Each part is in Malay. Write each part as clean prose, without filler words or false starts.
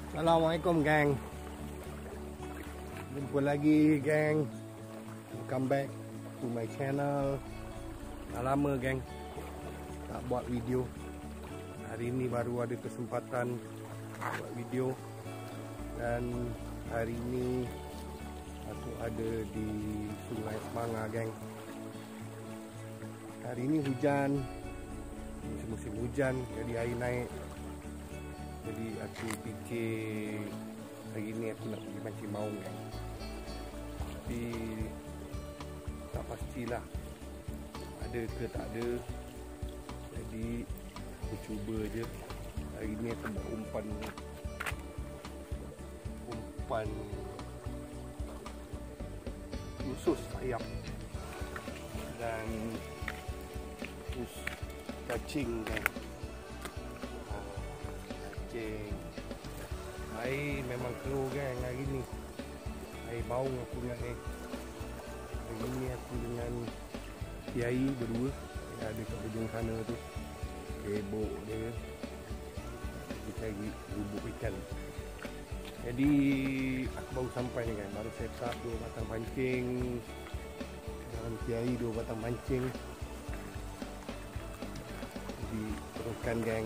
Assalamualaikum gang. Jumpa lagi gang. Welcome back to my channel. Dah lama gang tak buat video. Hari ini baru ada kesempatan buat video. Dan hari ini aku ada di Sungai Semanga gang. Hari ini hujan, musim hujan, jadi air naik. Jadi aku fikir hari ni aku nak pergi mancing maung kan. Tapi tak pastilah ada ke tak ada. Jadi aku cuba je. Hari ni aku buat umpan khusus ayam dan cacing kan. Air memang keruh kan hari ni. Air baung aku ingat ni. Hari ni aku dengan Kiai berdua yang ada kat hujung sana tu. Kebok dia. Kita cari lubuk ikan. Jadi aku baru sampai ni kan. Baru set up 2 batang pancing. Dan Kiai 2 batang pancing. Jadi teruskan gang.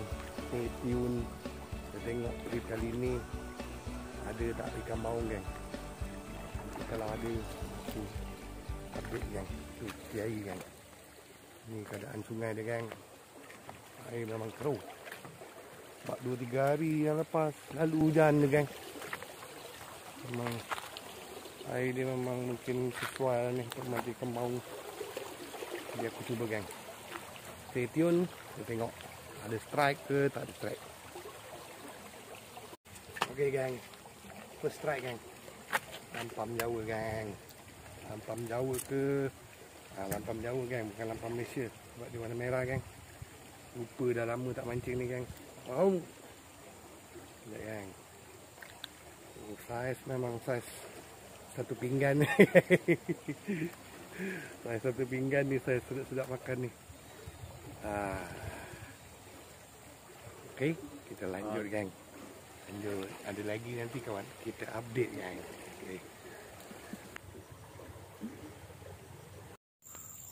Stay tune. Kita tengok trip kali ni ada tak ikan baung gang. Kalau ada tu update gang. Tu Kiai gang. Ni keadaan sungai dia gang. Air memang keruh. Sebab 2-3 hari yang lepas lalu hujan dia gang. Memang air dia memang mungkin sesuai lah ni untuk mati ikan baung. Jadi aku cuba gang. Stay tune. Kita tengok ada strike ke tak ada strike. Okay gang. First strike gang. Lampam Jawa gang. Lampam Jawa ke lampam Jawa gang, bukan lampam Malaysia. Sebab dia warna merah gang. Lupa dah lama tak mancing ni gang. Wow. Sekejap gang. Saiz memang saiz satu pinggan ni. Saiz satu pinggan ni, saiz sedap-sedap makan ni. Okay, kita lanjut gang. Lanjut, ada lagi nanti kawan, kita update gang. Okay.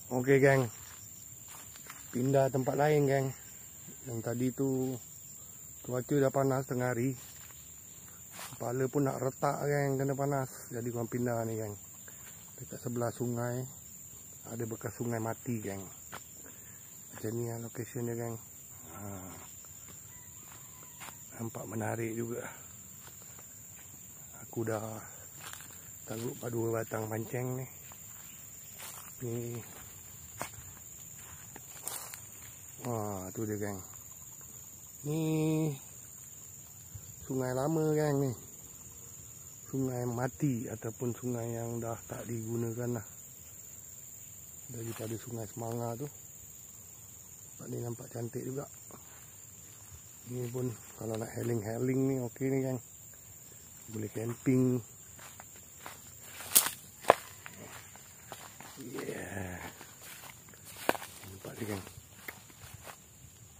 Okay gang, pindah tempat lain gang. Yang tadi tu cuaca dah panas tengah hari. Kepala pun nak retak gang, kena panas. Jadi korang pindah ni gang. Dekat sebelah sungai ada bekas sungai mati gang. Macam ni lah location dia gang. Nampak menarik juga. Aku dah taruh 2 batang pancing ni. Ni. Wah, tu dia gang. Ni sungai lama gang ni. Sungai mati ataupun sungai yang dah tak digunakan lah. Daripada Sungai Semanga tu. Tempat ni nampak cantik juga. Ni pun kalau nak heling-heling ni okey ni gang. Boleh camping. Yeah. Nampak dia gang.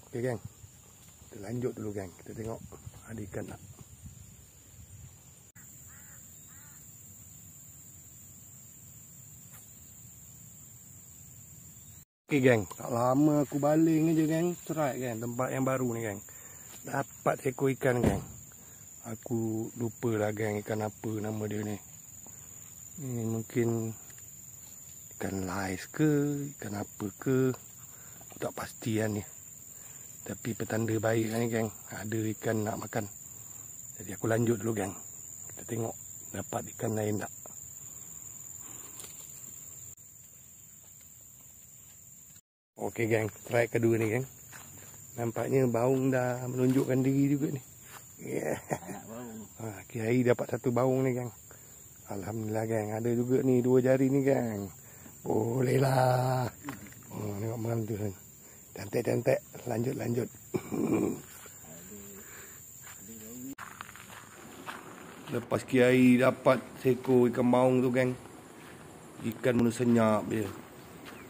Okey gang. Kita lanjut dulu gang. Kita tengok ada ikan tak. Okey gang. Tak lama aku baling je gang. Strike gang. Tempat yang baru ni gang. Dapat seekor ikan gang. Aku lupa lah gang ikan apa nama dia ni. Ni mungkin ikan lais ke, ikan apa ke. Aku tak pasti lah ni. Tapi petanda baik lah ni gang. Ada ikan nak makan. Jadi aku lanjut dulu gang. Kita tengok dapat ikan lain tak. Okey gang, strike kedua ni gang. Nampaknya baung dah menunjukkan diri juga ni. Yeah. Kiai dapat 1 baung ni gang. Alhamdulillah gang. Ada juga ni 2 jari ni gang. Boleh lah. Tengok malam tu. Cantik-cantik. Lanjut. Lepas Kiai dapat seekor ikan baung tu gang. Ikan mula senyap dia.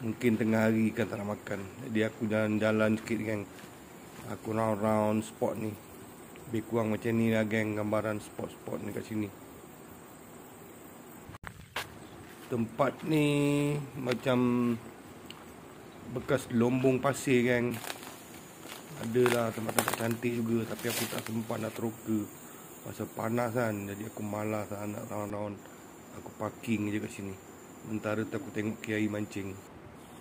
Mungkin tengah hari ikan tak nak makan. Jadi aku jalan-jalan sikit gang. Aku round-round spot ni. Lebih kurang macam ni lah geng, gambaran spot-spot ni kat sini. Tempat ni macam bekas lombong pasir geng. Adalah tempat-tempat cantik juga, tapi aku tak sempat nak teroka pasal panas kan. Jadi aku malas lah nak round-round. Aku parking je kat sini. Sementara tu aku tengok kiai mancing.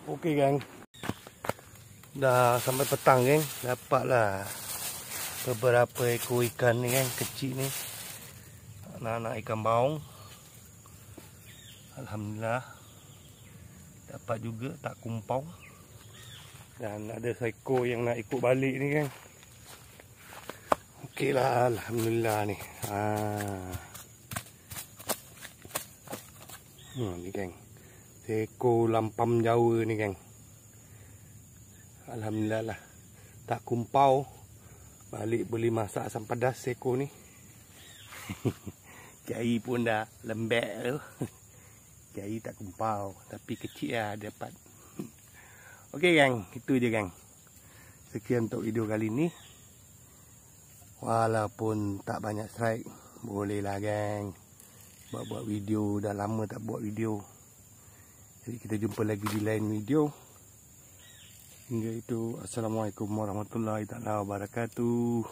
Okey geng, dah sampai petang geng. Dapatlah beberapa ekor ikan ni geng, kecil ni. Anak-anak ikan baung. Alhamdulillah dapat juga, tak kumpau. Dan ada seekor yang nak ikut balik ni geng. Okey lah, alhamdulillah ni. Ni geng, seekor lampam Jawa ni geng. Alhamdulillah lah, tak kumpau. Balik boleh masak asam pedas seekor ni. Kiai pun dah lembek tu. Kiai tak kumpau, tapi kecil lah dapat. Okey geng, itu je geng. Sekian untuk video kali ni. Walaupun tak banyak strike, boleh lah geng buat video. Dah lama tak buat video. Jadi kita jumpa lagi di lain video. Hingga itu, Assalamualaikum warahmatullahi wabarakatuh.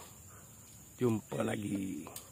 Jumpa lagi.